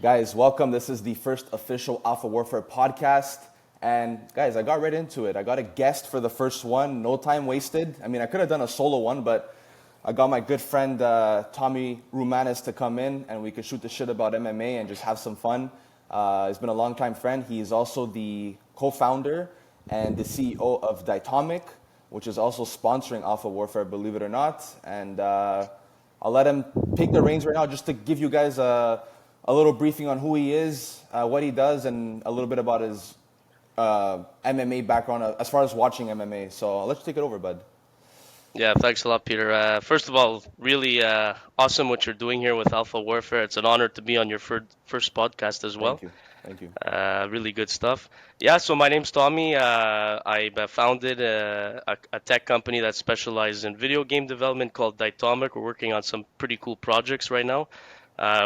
Guys, welcome. This is the first official AlphaWarfare podcast. And guys, I got right into it. I got a guest for the first one. No time wasted. I mean, I could have done a solo one, but I got my good friend Tommy Roumanas to come in and we could shoot the shit about MMA and just have some fun. He's been a longtime friend. He's also the co-founder and the CEO of Dytomic, which is also sponsoring AlphaWarfare, believe it or not. And I'll let him take the reins right now just to give you guys a little briefing on who he is, what he does, and a little bit about his MMA background as far as watching MMA. So let's take it over, bud. Yeah, thanks a lot, Peter. First of all, really awesome what you're doing here with AlphaWarfare. It's an honor to be on your first podcast as well. Thank you. Thank you. Really good stuff. Yeah, so my name's Tommy. I founded a tech company that specializes in video game development called Dytomic. We're working on some pretty cool projects right now.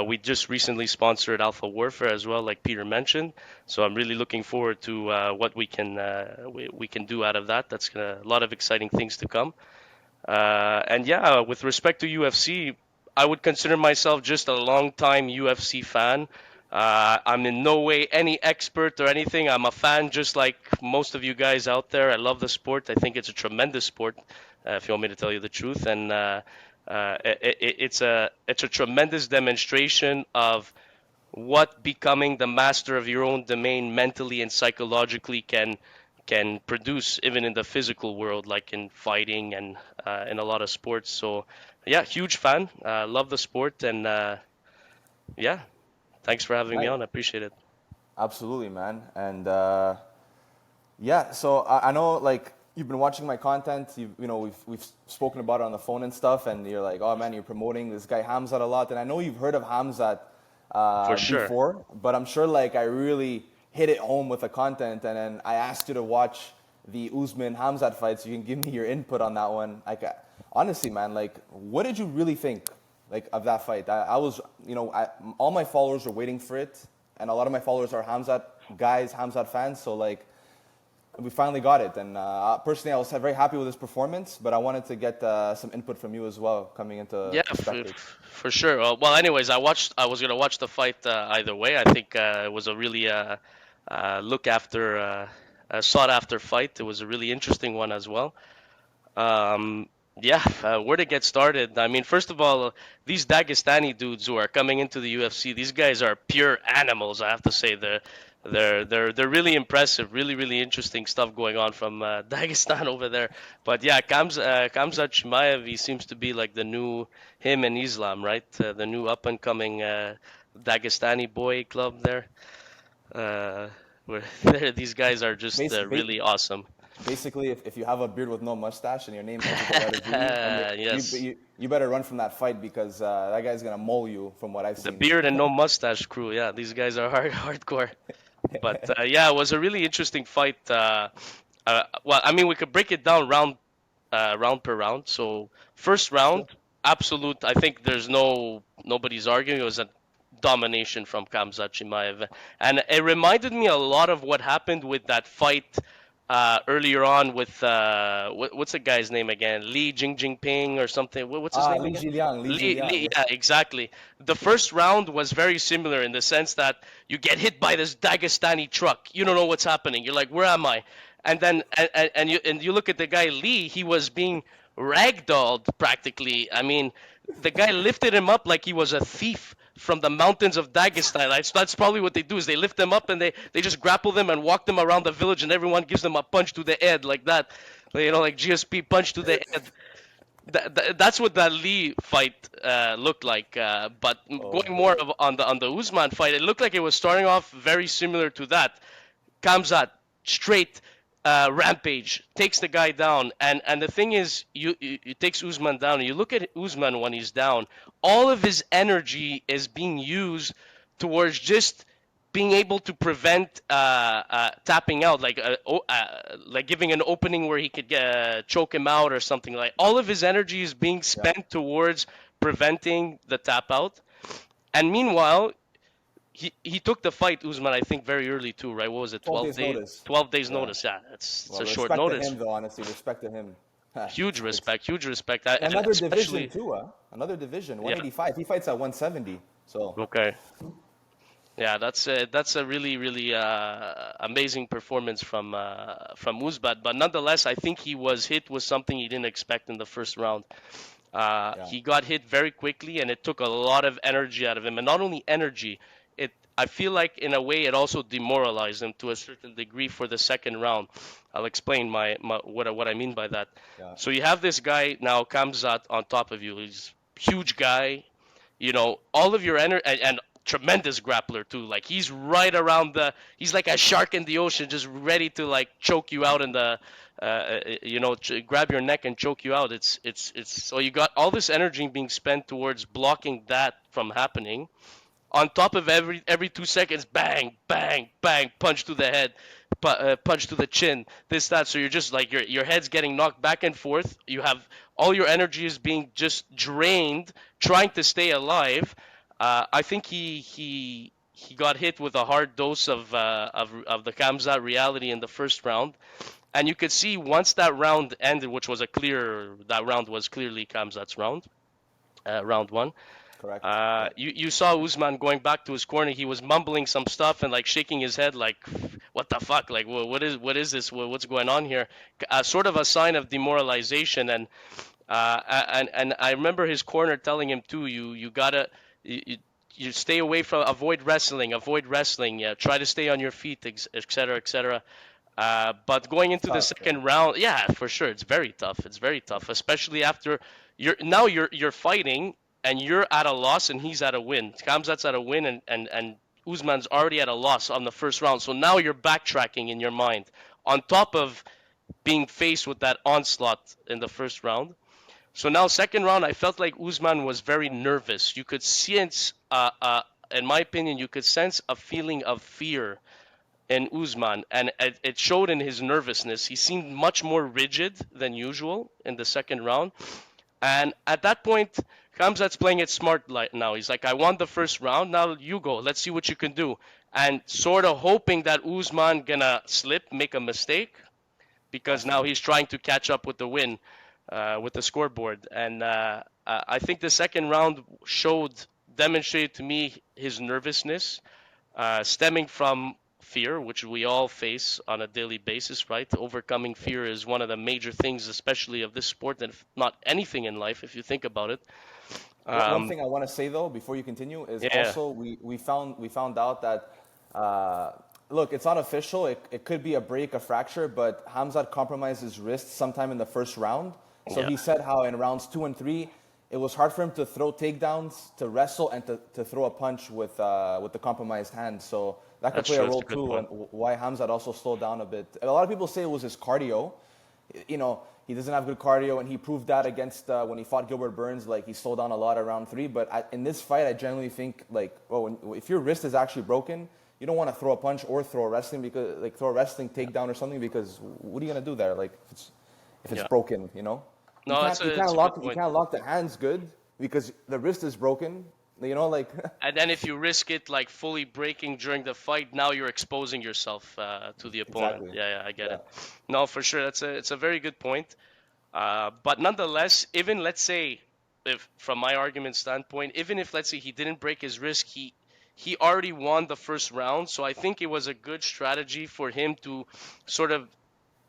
We just recently sponsored AlphaWarfare as well, like Peter mentioned. So I'm really looking forward to what we can do out of that. That's a lot of exciting things to come. And yeah, with respect to UFC, I would consider myself just a long-time UFC fan. I'm in no way any expert or anything. I'm a fan just like most of you guys out there. I love the sport. I think it's a tremendous sport, if you want me to tell you the truth. And it's a tremendous demonstration of what becoming the master of your own domain mentally and psychologically can produce, even in the physical world, like in fighting and in a lot of sports. So yeah, huge fan. Love the sport, and yeah, thanks for having me on. I appreciate it. Absolutely, man. And yeah, so I know like you've been watching my content. We've spoken about it on the phone and stuff, and you're like, oh man, you're promoting this guy Khamzat a lot, and I know you've heard of Khamzat For sure. before, but I'm sure like I really hit it home with the content, and then I asked you to watch the Usman Khamzat fight, so you can give me your input on that one. Like, honestly, man, like, what did you really think, like, of that fight? I was, all my followers were waiting for it, and a lot of my followers are Khamzat guys, Khamzat fans, so like, we finally got it. And personally, I was very happy with his performance, but I wanted to get some input from you as well, coming into Yeah, perspective. for sure. Well, anyways, I was gonna watch the fight either way. I think it was a really sought after fight. It was a really interesting one as well. Yeah, where to get started? I mean, first of all, these Dagestani dudes who are coming into the UFC, these guys are pure animals. I have to say, they're really impressive. Really, really interesting stuff going on from Dagestan over there. But yeah, Khamzat Chimaev, he seems to be like the new him and Islam, right? The new up and coming Dagestani boy club there. Where these guys are just really awesome. Basically, if you have a beard with no mustache and your name ends with the letter D, then Yes. you better run from that fight because that guy's gonna maul you from what I've The seen. beard and no mustache crew. Yeah, these guys are hardcore. But yeah, it was a really interesting fight. Well, I mean, we could break it down round per round. So first round, Sure. absolute. I think there's nobody's arguing. It was a domination from Khamzat Chimaev, and it reminded me a lot of what happened with that fight earlier on with what's the guy's name again? Li Jingliang or something. What's his name Li again? Jingliang, Li Jingliang. Yeah, exactly. The first round was very similar in the sense that you get hit by this Dagestani truck. You don't know what's happening. You're like, where am I? And then and you look at the guy Lee. He was being ragdolled practically. I mean, the guy lifted him up like he was a thief from the mountains of Dagestan. That's probably what they do is they lift them up and they just grapple them and walk them around the village and everyone gives them a punch to the head like that. Like GSP punch to the head. That's what that Lee fight looked like. But Oh, going more on the Usman fight, it looked like it was starting off very similar to that. Khamzat straight rampage takes the guy down, and the thing is, it takes Usman down. And you look at Usman when he's down, all of his energy is being used towards just being able to prevent tapping out, like giving an opening where he could choke him out or something. Like all of his energy is being yeah. spent towards preventing the tap out. And meanwhile, he took the fight, Usman, I think very early too, right? What was it, 12 12 days days? notice. 12 days Yeah. notice. Yeah, it's Well, a short respect to notice. him, though, honestly. Respect to him. Huge respect, huge respect. And Another division, especially, too, huh? Another division, yeah. 185. He fights at 170. So, Okay. Yeah, that's a really really amazing performance from Usman. But nonetheless, I think he was hit with something he didn't expect in the first round. Yeah. He got hit very quickly, and it took a lot of energy out of him. And not only energy, I feel like in a way it also demoralized him to a certain degree for the second round. I'll explain what I mean by that. Yeah. So you have this guy now, Khamzat, on top of you. He's a huge guy, all of your energy, and tremendous grappler too. Like he's right around he's like a shark in the ocean, just ready to like choke you out in the, grab your neck and choke you out. It's so you got all this energy being spent towards blocking that from happening. On top of every 2 seconds, bang, bang, bang, punch to the head, punch to the chin, this that. So you're just like your head's getting knocked back and forth. You have all your energy is being just drained trying to stay alive. I think he got hit with a hard dose of the Khamzat reality in the first round, and you could see once that round ended, which was that round was clearly Khamzat's round, round one. Correct. Yeah. You saw Usman going back to his corner. He was mumbling some stuff and like shaking his head, like, "What the fuck? Like, what is this? What's going on here?" Sort of a sign of demoralization. And I remember his corner telling him too, you gotta you stay away from avoid wrestling. Yeah, try to stay on your feet, etc. etc. But going It's into the tough. Yeah. second round, yeah, for sure, it's very tough. It's very tough, especially after you're fighting and you're at a loss and he's at a win. Kamzat's at a win and Usman's already at a loss on the first round. So now you're backtracking in your mind on top of being faced with that onslaught in the first round. So now second round, I felt like Usman was very nervous. You could sense, in my opinion, you could sense a feeling of fear in Usman, and it showed in his nervousness. He seemed much more rigid than usual in the second round. And at that point, Khamzat's playing it smart now. He's like, I won the first round. Now you go. Let's see what you can do. And sort of hoping that Usman gonna slip, make a mistake, because now Gotcha. he's trying to catch up with the win, with the scoreboard. And I think the second round demonstrated to me his nervousness, stemming from fear, which we all face on a daily basis, right? Overcoming fear is one of the major things, especially of this sport, and if not anything in life, if you think about it. One Um, thing I want to say though, before you continue, is yeah, also we found out that uh, look, it's not official. It could be a break, a fracture, but Hamzat compromised his wrist sometime in the first round. So yeah, he said how in rounds 2 and 3, it was hard for him to throw takedowns, to wrestle, and to throw a punch with the compromised hand. So that could that's play a true. That's role a good too, and point. why Hamzat also slowed down a bit. A lot of people say it was his cardio. He doesn't have good cardio, and he proved that against when he fought Gilbert Burns. Like he slowed down a lot around 3. But in this fight, I generally think like, if your wrist is actually broken, you don't want to throw a punch or throw a wrestling because like throw a wrestling takedown or something because what are you gonna do there? Like if it's Yeah. broken, you know, you No, can't you can't it's a good lock you point. can't lock the hands good because the wrist is broken. You know, like And then if you risk it like fully breaking during the fight, now you're exposing yourself to the opponent. exactly, Yeah, yeah, I get yeah, it. No, for sure, it's a very good point. But nonetheless, even let's say, if from my argument standpoint, even if let's say he didn't break his wrist, he already won the first round. So I think it was a good strategy for him to sort of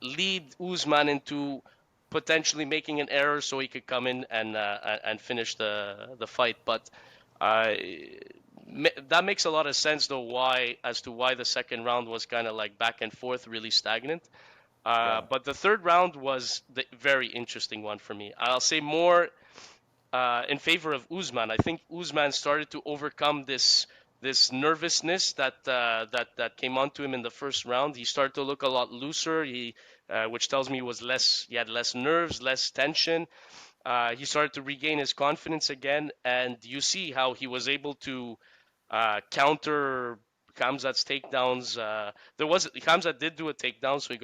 lead Usman into potentially making an error, so he could come in and finish the fight. But uh, that makes a lot of sense, though. Why the second round was kind of like back and forth, really stagnant. yeah, But the third round was the very interesting one for me. I'll say more in favor of Usman. I think Usman started to overcome this nervousness that came onto him in the first round. He started to look a lot looser. Which tells me he had less nerves, less tension. He started to regain his confidence again, and you see how he was able to counter Khamzat's takedowns. Khamzat did do a takedown, so he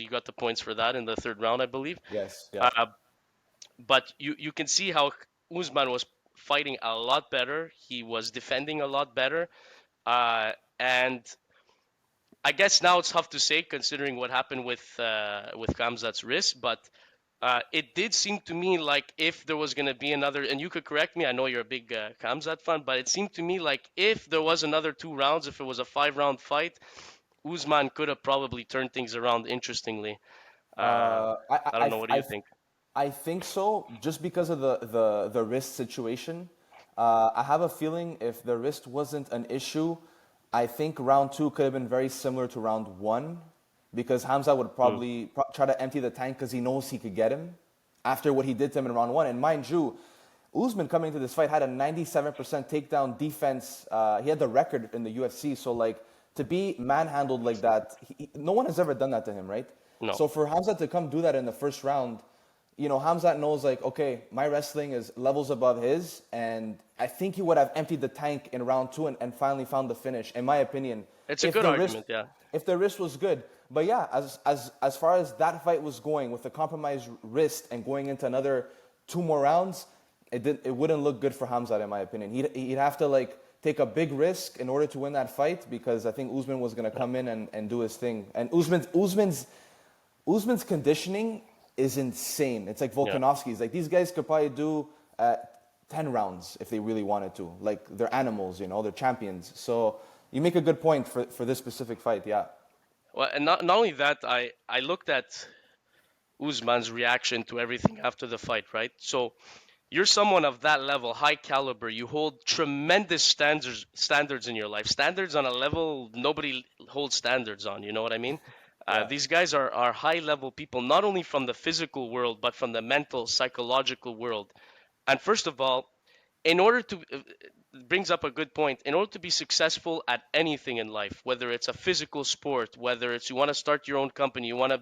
got the points for that in the third round, I believe. yes, yeah, Uh, but you can see how Usman was fighting a lot better. He was defending a lot better, and I guess now it's tough to say considering what happened with Khamzat's wrist, but It did seem to me like if there was going to be another, and you could correct me, I know you're a big Khamzat fan, but it seemed to me like if there was another 2 rounds, if it was a 5 round fight, Usman could have probably turned things around interestingly. Uh, Uh, I, I I, don't I, know. What do you I think? I think so, just because of the wrist situation. I have a feeling if the wrist wasn't an issue, I think round two could have been very similar to round one, because Hamza would Mm, probably try to empty the tank because he knows he could get him after what he did to him in round one. And mind you, Usman coming into this fight had a 97% takedown defense. He had the record in the UFC, so like to be manhandled like that, no one has ever done that to him, right? no. So for Hamza to come do that in the first round, Hamzat knows like, okay, my wrestling is levels above his, and I think he would have emptied the tank in round two and finally found the finish, in my opinion, It's a if good the wrist argument, yeah. if the wrist was good. But yeah, as far as that fight was going with the compromised wrist and going into another two more rounds, it wouldn't look good for Hamzat, in my opinion. He'd have to like take a big risk in order to win that fight, because I think Usman was gonna come in and do his thing. And Usman's conditioning is insane. It's like Yeah. Volkanovski's. Like these guys could probably do 10 rounds if they really wanted to. Like they're animals, they're champions. So you make a good point for this specific fight, yeah. Well, and not only that, I looked at Usman's reaction to everything after the fight, right? So you're someone of that level, high caliber. You hold tremendous standards in your life. Standards on a level nobody holds standards on. You know what I mean? Yeah. These guys are high level people, not only from the physical world, but from the mental, psychological world. And first of all, in order to brings up a good point. In order to be successful at anything in life, whether it's a physical sport, whether it's you want to start your own company, you want to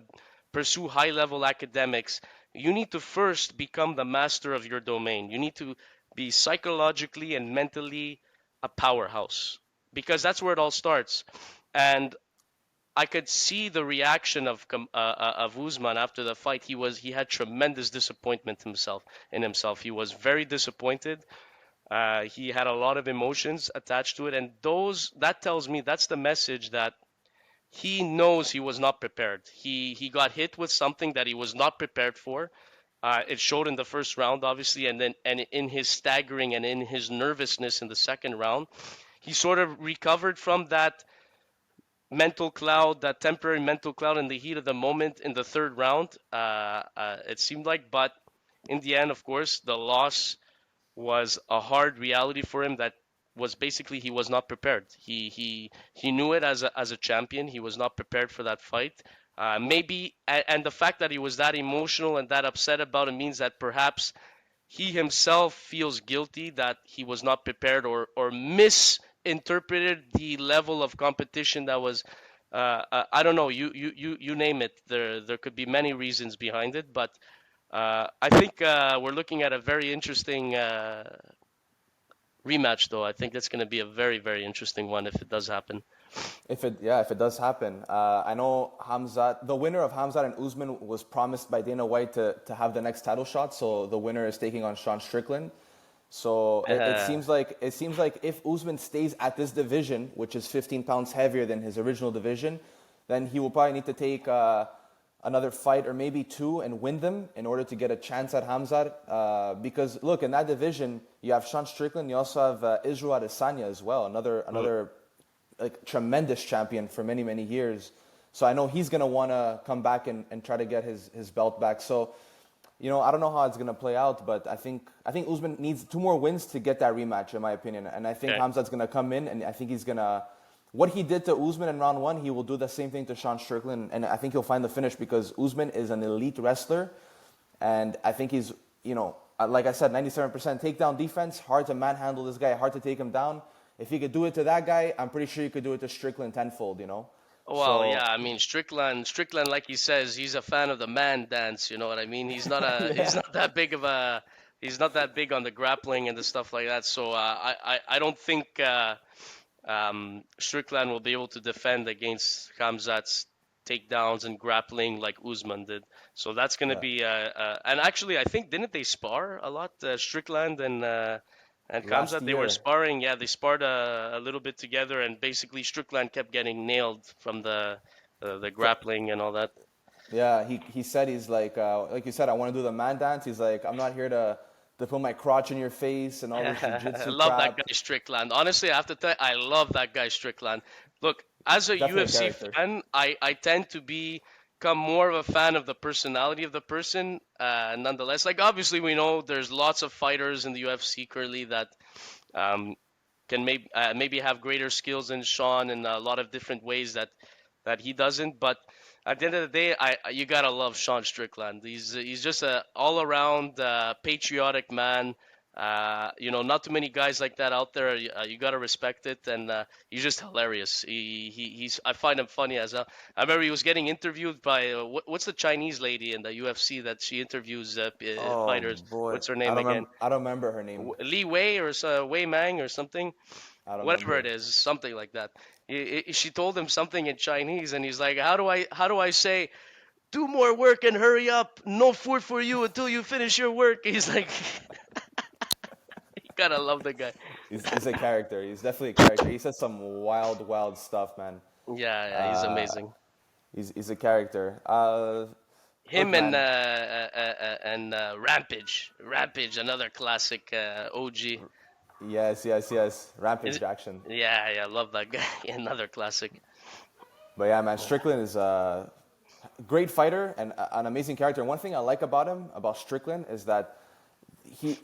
pursue high level academics, you need to first become the master of your domain. You need to be psychologically and mentally a powerhouse, because that's where it all starts. And I could see the reaction of Usman after the fight. He had tremendous disappointment in himself. He was very disappointed. He had a lot of emotions attached to it, and that tells me that's the message that he knows he was not prepared. He got hit with something that he was not prepared for. It showed in the first round, obviously, and in his staggering and in his nervousness in the second round, he sort of recovered from that mental cloud, that temporary mental cloud in the heat of the moment in the third round. It seemed like, but in the end, of course, the loss was a hard reality for him. That was basically he was not prepared. He knew it as a champion. He was not prepared for that fight. Maybe and the fact that he was that emotional and that upset about it means that perhaps he himself feels guilty that he was not prepared, or misinterpreted the level of competition that was. I don't know. You name it. There could be many reasons behind it, but I think we're looking at a very interesting rematch, though. I think that's going to be a very, very interesting one if it does happen. If it does happen, I know the winner of Hamzat and Usman was promised by Dana White to have the next title shot. So the winner is taking on Sean Strickland. So it seems like if Usman stays at this division, which is 15 pounds heavier than his original division, then he will probably need to take another fight or maybe two and win them in order to get a chance at Hamzat. Because look, in that division, you have Sean Strickland, you also have Israel Adesanya as well, another like tremendous champion for many, many years. So I know he's gonna wanna come back and try to get his belt back. So, I don't know how it's gonna play out, but I think Usman needs two more wins to get that rematch, in my opinion. And I think Okay. Hamzat's gonna come in, and I think he's gonna what he did to Usman in round one, he will do the same thing to Sean Strickland, and I think he'll find the finish, because Usman is an elite wrestler, and I think he's, like I said, 97% takedown defense, hard to manhandle this guy, hard to take him down. If he could do it to that guy, I'm pretty sure he could do it to Strickland tenfold. Well, yeah, So I mean Strickland, like he says, he's a fan of the man dance. You know what I mean? He's yeah, not that big of a he's not that big on the grappling and the stuff like that. So I don't think Strickland will be able to defend against Khamzat's takedowns and grappling like Usman did. So that's going to yeah. be and actually I think didn't they spar a lot, Strickland and Last Khamzat? They were year, sparring. Yeah, they sparred a little bit together, and basically Strickland kept getting nailed from the fr- grappling and all that. Yeah, he said he's like you said, I want to do the man dance. He's like, I'm not here to put my crotch in your face and all this I jujitsu love that guy crap. Strickland. Honestly, I have to tell you, I love that guy Strickland. Look, as a Definitely a UFC character. fan, I tend to become more of a fan of the personality of the person. Nonetheless, like obviously we know there's lots of fighters in the UFC currently that um, can maybe have greater skills than Sean in a lot of different ways that he doesn't. But at the end of the day, you gotta love Sean Strickland. He's just a all around patriotic man. Not too many guys like that out there. You gotta respect it, and he's just hilarious. He's I find him funny as a. I remember he was getting interviewed by what's the Chinese lady in the UFC that she interviews Oh fighters. boy, What's her name again? I don't remember her name. Li Wei or Wei Mang or something, I don't whatever it remember. is, something like that. She told him something in Chinese, and he's like, "How do I say, do more work and hurry up? No food for you until you finish your work." He's like, you gotta love the guy. He's a character. He's definitely a character. He says some wild stuff, man. Yeah, yeah, he's Uh, amazing. he's a character. Look, Him and man. Rampage, another classic OG. Yes. Is Rampage it? action. Yeah, love that guy. Another classic. But yeah, man, Strickland is a great fighter and an amazing character. And one thing I like about him, about Strickland, is that he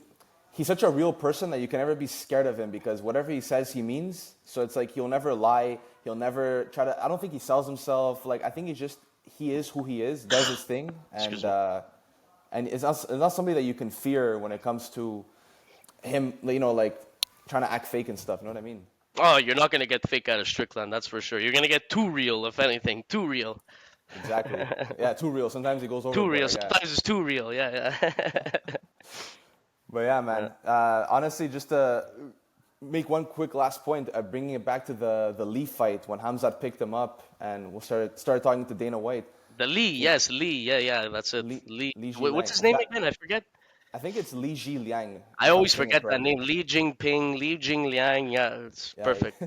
he's such a real person that you can never be scared of him because whatever he says, he means. So it's like he'll never lie. He'll never try to. I don't think he sells himself. Like I think he is who he is, does his thing, Excuse me. and it's not somebody that you can fear when it comes to him. Like trying to act fake and stuff. You know what I mean? Oh, you're not gonna get fake out of Strickland, that's for sure. You're gonna get too real, if anything, too real. Exactly. Yeah, too real. Sometimes he goes Too real. overboard. Yeah. Sometimes it's too real. Yeah. But yeah, Yeah. man. Honestly, just to make one quick last point, bringing it back to the Lee fight when Khamzat picked him up and we started talking to Dana White. The Lee, You know, yes, Lee. Yeah, that's it. Li Lee. Li What's Jingliang. his name again? I forget. I think it's Li Jingliang, I if I'm always saying it forget that correctly. name. Li Jinping, Li Jingliang. Yeah, it's Yeah. perfect.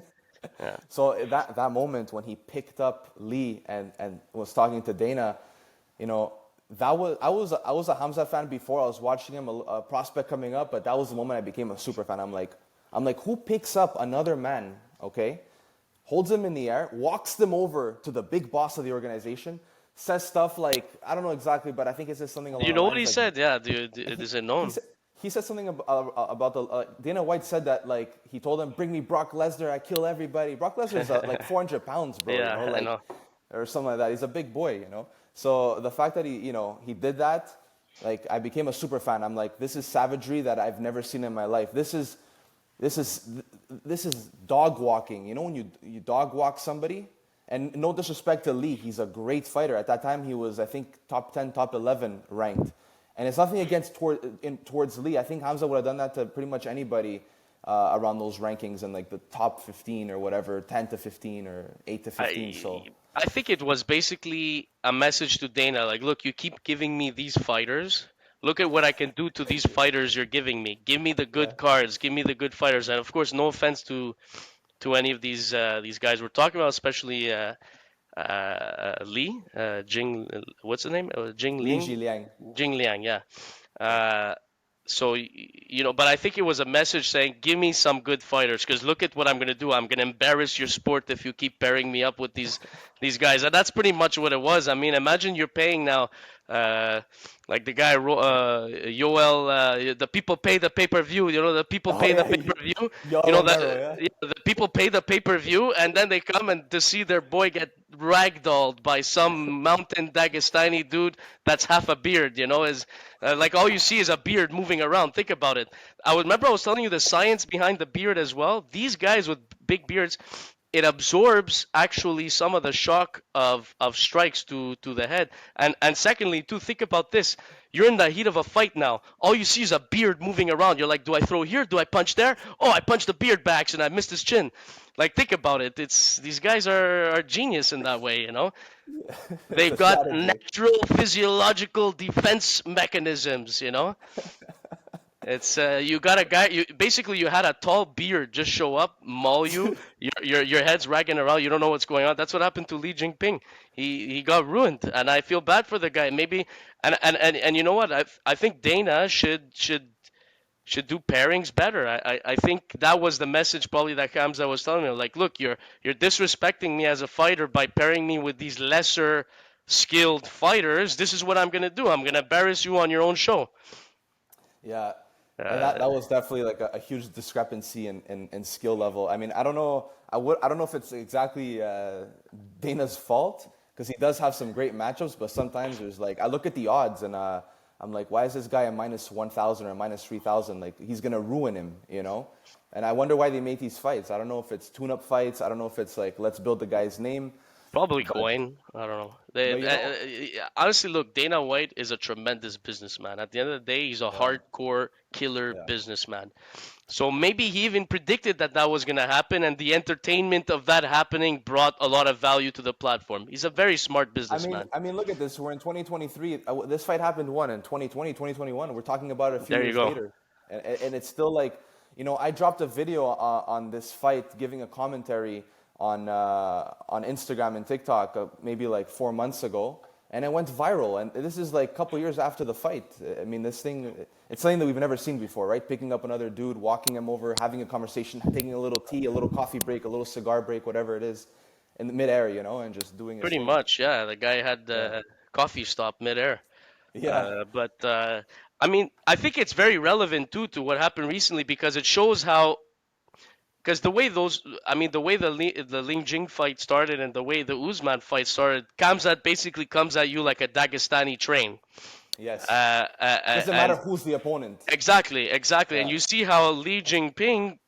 Yeah. So that moment when he picked up Lee and was talking to Dana, that was I was a Hamza fan before. I was watching him a prospect coming up, but that was the moment I became a super fan. I'm like, who picks up another man? Okay, holds him in the air, walks them over to the big boss of the organization, says stuff like I don't know exactly, but I think it says something along You the know what he lines like said? Yeah, dude, he is it he known? said he said something about the Dana White said that like he told him bring me Brock Lesnar, I kill everybody. Brock Lesnar is like 400 pounds, bro, Yeah, I like know. or something like that. He's a big boy. So the fact that he did that, like I became a super fan. I'm like, this is savagery that I've never seen in my life. This is dog walking. When you dog walk somebody, and no disrespect to Lee, he's a great fighter. At that time, he was I think top 10, top 11 ranked, and it's nothing against towards Lee. I think Hamza would have done that to pretty much anybody around those rankings in like the top 15 or whatever, 10 to 15 or 8 to 15. So I think it was basically a message to Dana, like, look, you keep giving me these fighters. Look at what I can do to these fighters you're giving me. Give me the yeah, good cards. Give me the good fighters. And of course, no offense to any of these guys we're talking about, especially Lee Jing. What's the name? Jing Li Ling. Jingliang. Jing Liang. Yeah. Uh, but I think it was a message saying, "Give me some good fighters, because look at what I'm gonna do. I'm gonna embarrass your sport if you keep pairing me up with these guys." And that's pretty much what it was. I mean, imagine you're paying now, uh, like the guy Yoel. The people pay the pay-per-view. The people Oh pay the yeah, pay-per-view. Yo Romero, yeah. The people pay the pay-per-view, and then they come and to see their boy get ragdolled by some mountain Dagestani dude that's half a beard. Is like all you see is a beard moving around. Think about it. I was telling you the science behind the beard as well. These guys with big beards, it absorbs actually some of the shock of strikes to the head. And secondly, too, think about this. You're in the heat of a fight now. All you see is a beard moving around. You're like, do I throw here? Do I punch there? Oh, I punched the beard back and I missed his chin. Like, think about it. These guys are genius in that way. It's They've a got strategy. natural physiological defense mechanisms. It's you got a guy. You basically you had a tall beard just show up, maul you. Your head's ragging around. You don't know what's going on. That's what happened to Li Jingliang. He got ruined, and I feel bad for the guy. Maybe and you know what? I think Dana should do pairings better. I think that was the message probably that Khamzat was telling me. Like, look, you're disrespecting me as a fighter by pairing me with these lesser skilled fighters. This is what I'm gonna do. I'm gonna embarrass you on your own show. Yeah, and Uh, that was definitely like a huge discrepancy in skill level. I mean, I don't know. I don't know if it's exactly Dana's fault because he does have some great matchups, but sometimes there's like I look at the odds and I'm like, why is this guy a minus 1,000 or minus 3,000? Like he's gonna ruin him, you know? And I wonder why they make these fights. I don't know if it's tune-up fights. I don't know if it's like let's build the guy's name, Probably but coin. I don't know. but you know, Honestly, look, Dana White is a tremendous businessman. At the end of the day, he's a yeah, hardcore killer yeah. businessman. So maybe he even predicted that that was going to happen, and the entertainment of that happening brought a lot of value to the platform. He's a very smart businessman. I mean, look at this. We're in 2023. This fight happened when in 2020, 2021. We're talking about it a few There you years go. later, and it's still like, you know, I dropped a video on this fight, giving a commentary on Instagram and TikTok, maybe like 4 months ago, and it went viral. And this is like a couple years after the fight. I mean, this thing, it's something that we've never seen before, right? Picking up another dude, walking him over, having a conversation, taking a little tea, a little coffee break, a little cigar break, whatever it is, in the midair, you know, and just doing his Pretty thing. much, yeah. The guy had Yeah. the coffee stop midair. Yeah. But I mean, I think it's very relevant too to what happened recently because it shows how because the way those, I mean, the way the Ling Jing fight started and the way the Usman fight started, Kamzat basically comes at you like a Dagestani train. Yes. Doesn't matter And who's the opponent. exactly. And Yeah. you see how Li Jinping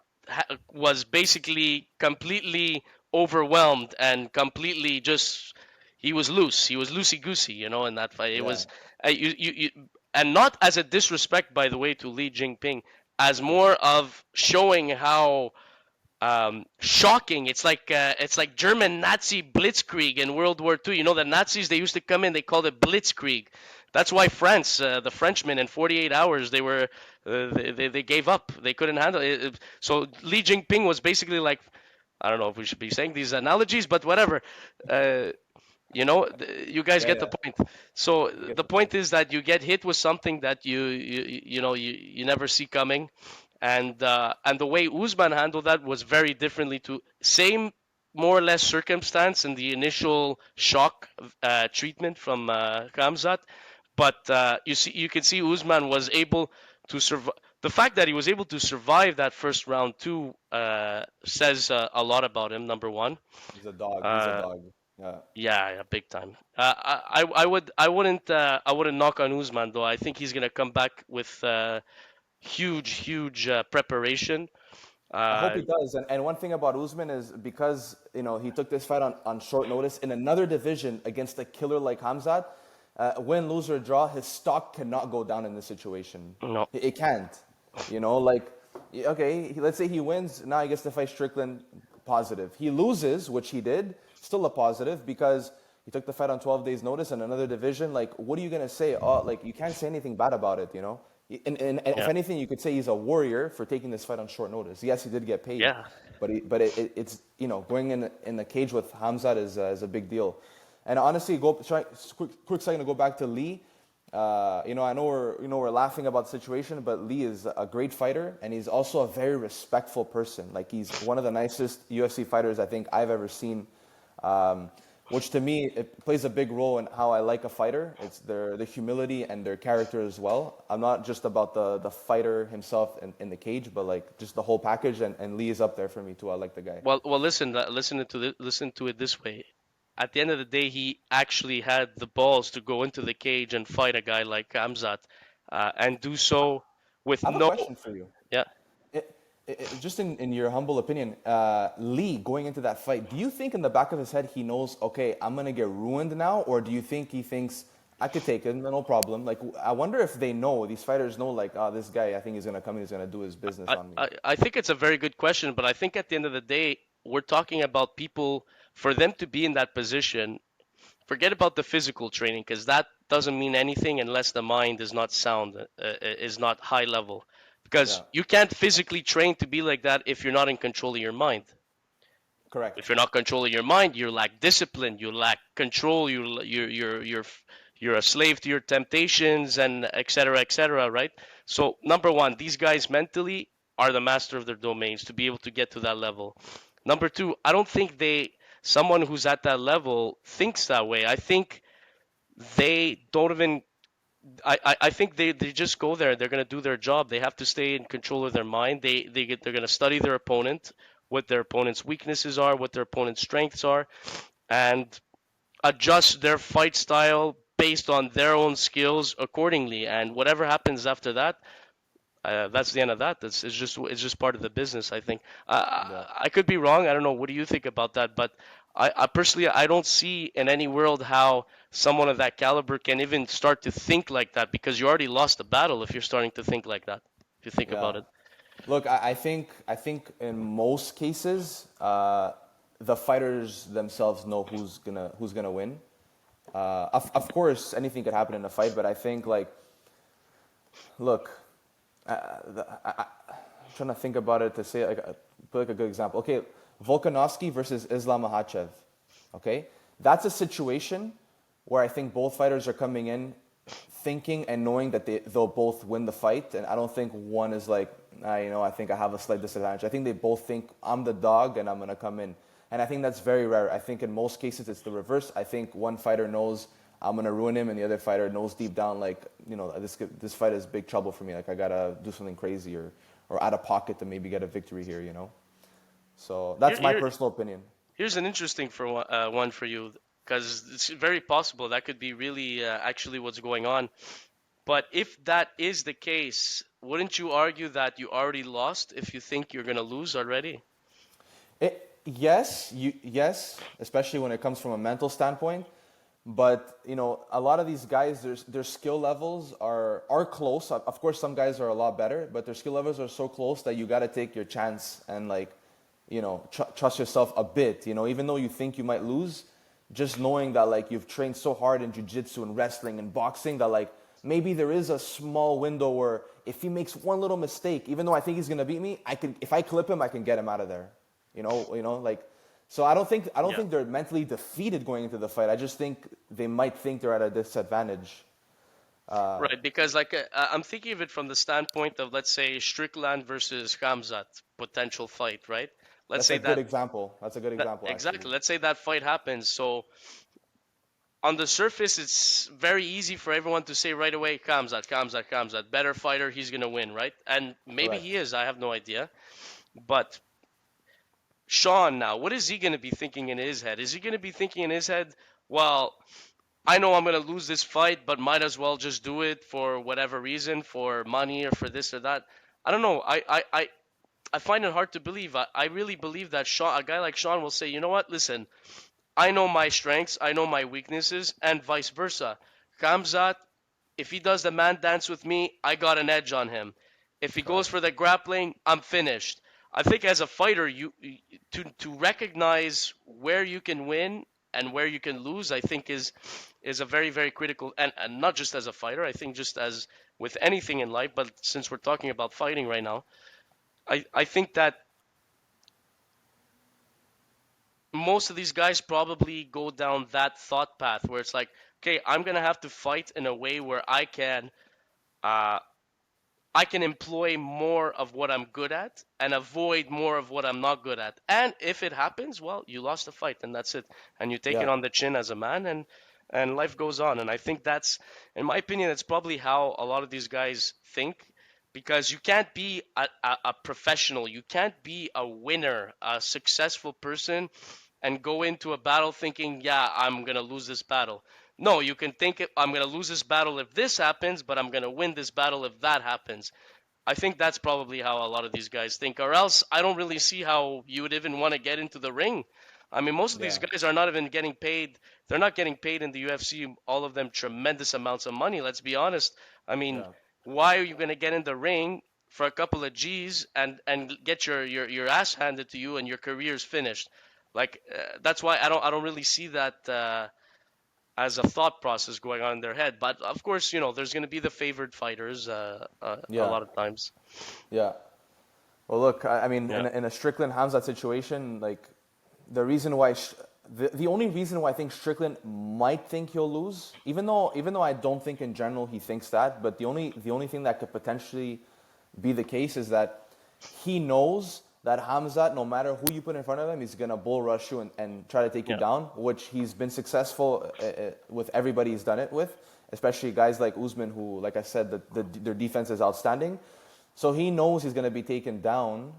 was basically completely overwhelmed and completely just he was loose. He was loosey goosey, you know, in that fight. It Yeah. was you and not as a disrespect, by the way, to Li Jinping, as more of showing how shocking. It's like German Nazi blitzkrieg in World War II. You know, the Nazis, they used to come in, they called it blitzkrieg. That's why France, the Frenchmen, in 48 hours they gave up. They couldn't handle it. So Li Jinping was basically like, I don't know if we should be saying these analogies, but whatever. Uh, you know, you guys Yeah. get the Yeah. point. So I get the the point. point is that you get hit with something that you never see coming, and the way Usman handled that was very differently to same more or less circumstance in the initial shock treatment from Khamzat, but you can see Usman was able to survive. The fact that he was able to survive that first round too says a lot about him. Number one. He's a dog. He's a Uh, dog. Yeah. yeah, big time. I wouldn't knock on Usman though. I think he's gonna come back with huge preparation. I hope Uh, he does. And one thing about Usman is because, you know, he took this fight on short notice in another division against a killer like Hamzat, win, lose, or draw, his stock cannot go down in this situation. no, It can't. You know, like, okay, let's say he wins, now he gets to fight Strickland, positive. He loses, which he did, still a positive because he took the fight on 12 days notice in another division. Like, what are you going to say? Oh, like, you can't say anything bad about it, you know? And if yeah, anything, you could say he's a warrior for taking this fight on short notice. Yes, he did get paid, yeah. but it's, you know, going in the cage with Hamzat is a big deal. And honestly, quick second to go back to Lee. You know, I know we're laughing about the situation, but Lee is a great fighter, and he's also a very respectful person. Like he's one of the nicest UFC fighters I think I've ever seen. Which to me it plays a big role in how I like a fighter. It's their humility and their character as well. I'm not just about the fighter himself in the cage, but like just the whole package. And Lee is up there for me too. I like the guy. Well, listen to it this way. At the end of the day, he actually had the balls to go into the cage and fight a guy like Kamzat, and do so with I have a no, question for you. yeah. Just in your humble opinion, Lee going into that fight, do you think in the back of his head he knows, okay, I'm gonna get ruined now, or do you think he thinks I could take it, no problem? Like, I wonder if they know, these fighters know, like, oh, this guy, I think he's gonna come, he's gonna do his business I, on me. I think it's a very good question, but I think at the end of the day, we're talking about people, for them to be in that position, forget about the physical training, because that doesn't mean anything unless the mind is not sound, is not high level. because Yeah. you can't physically train to be like that if you're not in control of your mind. Correct. If you're not controlling your mind, you lack discipline, you lack control, you're a slave to your temptations, and etc., right? So number one, these guys mentally are the master of their domains to be able to get to that level. Number two, I don't think someone who's at that level thinks that way. I think they don't even I think they just go there. They're gonna do their job. They have to stay in control of their mind. They're gonna study their opponent, what their opponent's weaknesses are, what their opponent's strengths are, and adjust their fight style based on their own skills accordingly. And whatever happens after that, that's the end of that. It's just part of the business. I think. Yeah. I could be wrong. I don't know. What do you think about that? But I personally I don't see in any world how someone of that caliber can even start to think like that, because you already lost the battle if you're starting to think like that. If you think about Yeah. it. Look, I think in most cases, the fighters themselves know who's gonna win. Of course, anything could happen in a fight, but I think like, look, I'm trying to think about it to say like put like a good example. Okay, Volkanovski versus Islam Makhachev. Okay, that's a situation where I think both fighters are coming in thinking and knowing that they'll both win the fight, and I don't think one is like, I think I have a slight disadvantage. I think they both think I'm the dog and I'm gonna come in, and I think that's very rare. I think in most cases it's the reverse. I think one fighter knows I'm gonna ruin him, and the other fighter knows deep down like, this fight is big trouble for me. Like I gotta do something crazy or out of pocket to maybe get a victory here. So that's Here, my here, personal opinion. here's an interesting one for you, because it's very possible that could be really actually what's going on. But if that is the case, wouldn't you argue that you already lost if you think you're gonna lose already? Yes, especially when it comes from a mental standpoint. But a lot of these guys, their skill levels are close. Of course, some guys are a lot better, but their skill levels are so close that you got to take your chance and like, trust yourself a bit. Even though you think you might lose, just knowing that like you've trained so hard in jiu-jitsu and wrestling and boxing that like maybe there is a small window where if he makes one little mistake, even though I think he's gonna beat me, if I clip him, I can get him out of there. Like. So I don't Yeah. think they're mentally defeated going into the fight. I just think they might think they're at a disadvantage. Right, because like I'm thinking of it from the standpoint of, let's say, Strickland versus Khamzat potential fight, right? Let's That's a say good that, example. That's a good that example, actually. exactly. Let's say that fight happens. So on the surface, it's very easy for everyone to say right away, Khamzat, better fighter, he's gonna win, right? And maybe he Correct. is. I have no idea. But Sean, now, what is he gonna be thinking in his head? Is he gonna be thinking in his head, well, I know I'm gonna lose this fight, but might as well just do it for whatever reason, for money or for this or that. I don't know. I find it hard to believe. I really believe that a guy like Sean will say, you know what? Listen, I know my strengths, I know my weaknesses, and vice versa. Kamzat, if he does the man dance with me, I got an edge on him. If he goes for Correct. the grappling, I'm finished. I think as a fighter, to recognize where you can win and where you can lose, I think is a very very critical, and not just as a fighter. I think just as with anything in life, but since we're talking about fighting right now, I think that most of these guys probably go down that thought path where it's like, okay, I'm gonna have to fight in a way where uh, I can employ more of what I'm good at and avoid more of what I'm not good at. And if it happens, well, you lost the fight and that's it. And you take it Yeah. on the chin as a man, and life goes on. And I think that's, in my opinion, that's probably how a lot of these guys think, because you can't be a professional, you can't be a winner, a successful person, and go into a battle thinking, yeah, I'm going to lose this battle. No, you can think I'm going to lose this battle if this happens, but I'm going to win this battle if that happens. I think that's probably how a lot of these guys think, or else I don't really see how you would even want to get into the ring. I mean, most of these Yeah. guys are not even getting paid. They're not getting paid in the UFC, all of them tremendous amounts of money, let's be honest. I mean, Yeah. why are you going to get in the ring for a couple of G's and get your ass handed to you and your career's finished? Like that's why I don't really see that as a thought process going on in their head. But of course, there's going to be the favored fighters a Yeah, lot of times. yeah. Well, look, I mean, Yeah. in a Strickland Hamzat situation, like the reason why, the only reason why I think Strickland might think he'll lose, even though I don't think in general he thinks that, but the only thing that could potentially be the case is that he knows that Hamzat, no matter who you put in front of him, he's gonna bull rush you and try to take you Yeah. down, which he's been successful with everybody he's done it with, especially guys like Usman, who, like I said, their defense is outstanding. So he knows he's gonna be taken down.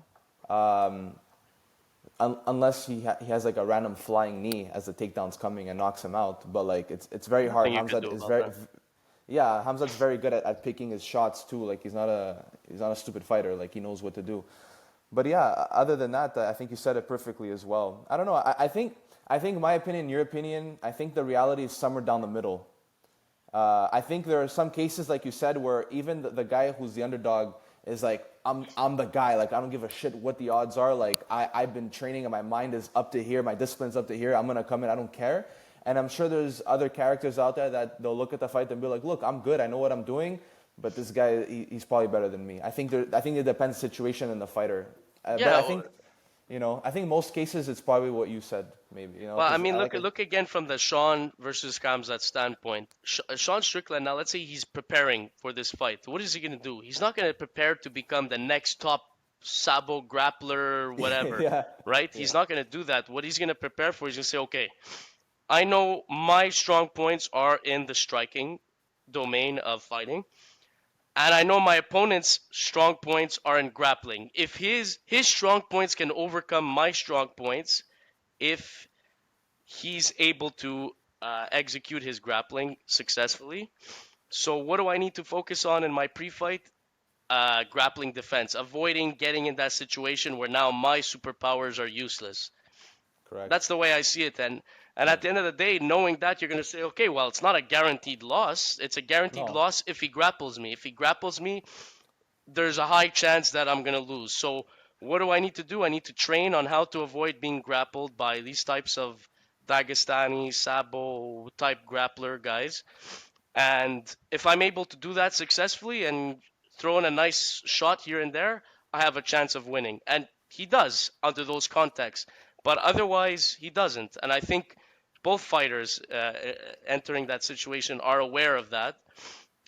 Unless he has like a random flying knee as the takedown's coming and knocks him out, but like it's very hard. Nothing you can do Hamzat is about very, that. yeah, Hamzat's very good at picking his shots too. Like he's not a stupid fighter. Like he knows what to do. But yeah, other than that, I think you said it perfectly as well. I don't know. I think my opinion, your opinion, I think the reality is somewhere down the middle. I think there are some cases, like you said, where even the guy who's the underdog is like, I'm the guy. Like, I don't give a shit what the odds are. Like, I've been training and my mind is up to here. My discipline's up to here. I'm going to come in. I don't care. And I'm sure there's other characters out there that they'll look at the fight and be like, look, I'm good. I know what I'm doing. But this guy, he's probably better than me. I think it depends situation and the fighter. But Yeah. I think most cases it's probably what you said, maybe. Well, I 'Cause mean, like look again from the Sean versus Khamzat standpoint. Sean Strickland, now let's say he's preparing for this fight. What is he going to do? He's not going to prepare to become the next top Sabo grappler, whatever, yeah, right? yeah, He's not going to do that. What he's going to prepare for is going to say, okay, I know my strong points are in the striking domain of fighting, and I know my opponent's strong points are in grappling. If his strong points can overcome my strong points, if he's able to execute his grappling successfully. So what do I need to focus on in my pre-fight? Grappling defense, avoiding getting in that situation where now my superpowers are useless. correct. That's the way I see it. And Yeah. at the end of the day, knowing that, you're going to say, okay, well, it's not a guaranteed loss. It's a guaranteed No. loss if he grapples me. If he grapples me, there's a high chance that I'm going to lose. So what do I need to do? I need to train on how to avoid being grappled by these types of Dagestani, Sabo type grappler guys. And if I'm able to do that successfully and throw in a nice shot here and there, I have a chance of winning. And he does under those contexts. But otherwise, he doesn't. And I think both fighters entering that situation are aware of that.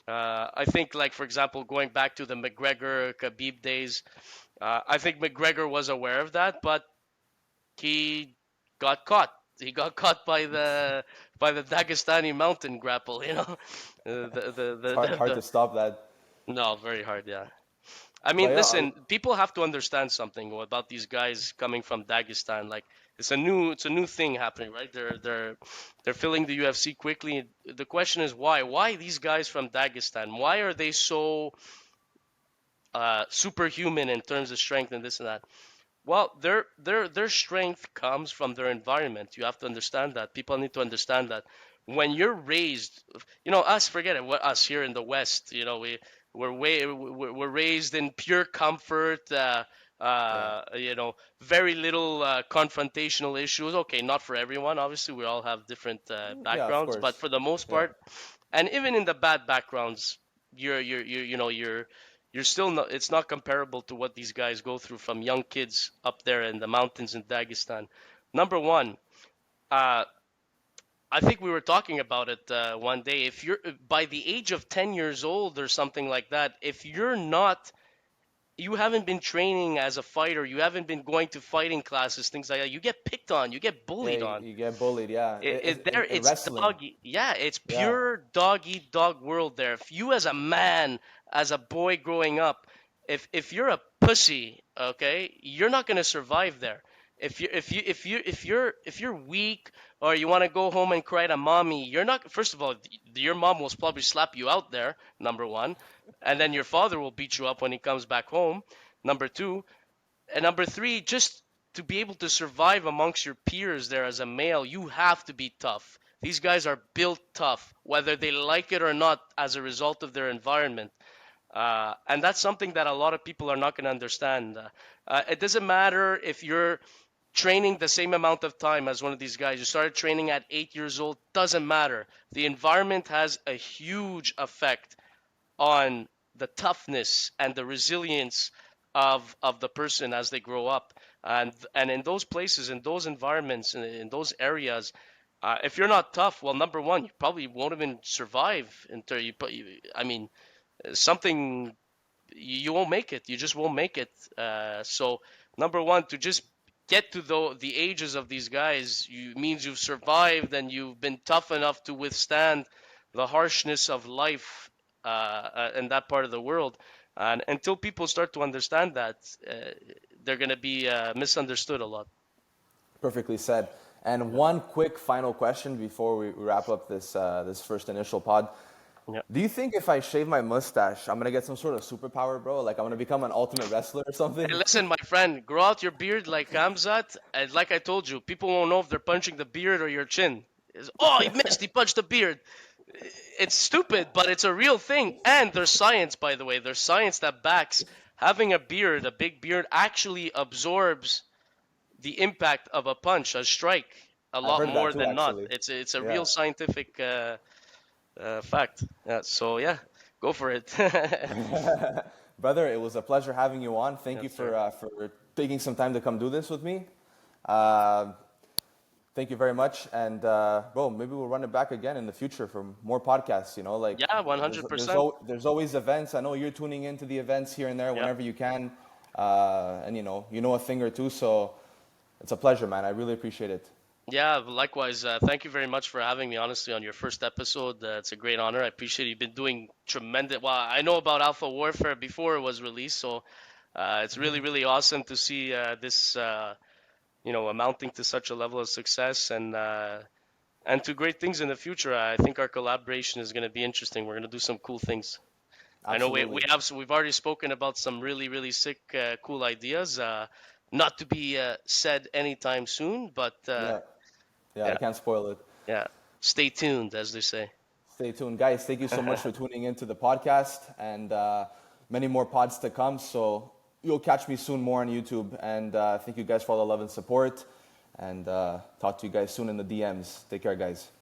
I think, like, for example, going back to the McGregor Khabib days, I think McGregor was aware of that, but he got caught. He got caught by the Dagestani mountain grapple. It's hard to stop that. No, very hard. Yeah. I But mean, yeah, listen, people have to understand something about these guys coming from Dagestan. Like, it's a new thing happening, right? They're filling the UFC quickly. The question is why? Why these guys from Dagestan? Why are they so superhuman in terms of strength and this and that? Well, their strength comes from their environment. You have to understand that. People need to understand that when you're raised, us, forget it. Us here in the West, we're raised in pure comfort. yeah, Very little confrontational issues. Okay, not for everyone. Obviously, we all have different yeah, of backgrounds, but course. for the most Yeah, part, and even in the bad backgrounds, you're still not. It's not comparable to what these guys go through from young kids up there in the mountains in Dagestan. Number one, uh, I think we were talking about it one day. If you're by the age of 10 years old or something like that, if you haven't been training as a fighter, you haven't been going to fighting classes, things like that, you get picked on, you get yeah, bullied on. you get bullied. Yeah, in It's wrestling. doggy. Yeah, it's Yeah, pure dog eat dog world there. If you as a man, as a boy growing up, if you're a pussy, okay, you're not gonna survive there. If you're weak or you want to go home and cry to mommy, you're not. First of all, your mom will probably slap you out there. Number one, and then your father will beat you up when he comes back home. Number two, and number three, just to be able to survive amongst your peers there as a male, you have to be tough. These guys are built tough, whether they like it or not, as a result of their environment. And that's something that a lot of people are not going to understand. It doesn't matter if you're training the same amount of time as one of these guys. You started training at 8 years old, doesn't matter. The environment has a huge effect on the toughness and the resilience of the person as they grow up. And in those places, in those environments, in those areas, if you're not tough, well, number one, you probably won't even survive until I mean, something you won't make it. You just won't make it. So number one, to just get to the ages of these guys means you've survived and you've been tough enough to withstand the harshness of life in that part of the world. And until people start to understand that, they're going to be misunderstood a lot. Perfectly said. And one quick final question before we wrap up this first initial pod. Yeah. Do you think if I shave my mustache, I'm gonna get some sort of superpower, bro? Like I'm gonna become an ultimate wrestler or something? Hey, listen, my friend, grow out your beard like Khamzat, and like I told you, people won't know if they're punching the beard or your chin. Oh, he missed. He punched the beard. It's stupid, but it's a real thing. And there's science, by the way. There's science that backs having a beard, a big beard, actually absorbs the impact of a punch, a strike, a I've lot heard that more too, than not. actually. It's a real Yeah. scientific fact. So yeah, go for it. Brother, it was a pleasure having you on. Thank you Yes, sir. for taking some time to come do this with me. Uh, Thank you very much. And bro, maybe we'll run it back again in the future for more podcasts. You know, like Yeah, there's 100%. there's always events. I know you're tuning into the events here and there Yeah. whenever you can, and you know a thing or two. So it's a pleasure, man. I really appreciate it. Yeah, likewise. Thank you very much for having me, honestly, on your first episode. It's a great honor. I appreciate you've been doing tremendous. Well, I know about Alpha Warfare before it was released, so it's really, really awesome to see this, amounting to such a level of success and to great things in the future. I think our collaboration is going to be interesting. We're going to do some cool things. I know Absolutely. we've already spoken about some really, really sick, cool ideas. Not to be said anytime soon, but Yeah. Yeah. I yeah. can't spoil it. Yeah. Stay tuned, as they say. Stay tuned, guys. Thank you so much for tuning into the podcast and many more pods to come. So you'll catch me soon more on YouTube. And thank you guys for all the love and support. And talk to you guys soon in the DMs. Take care, guys.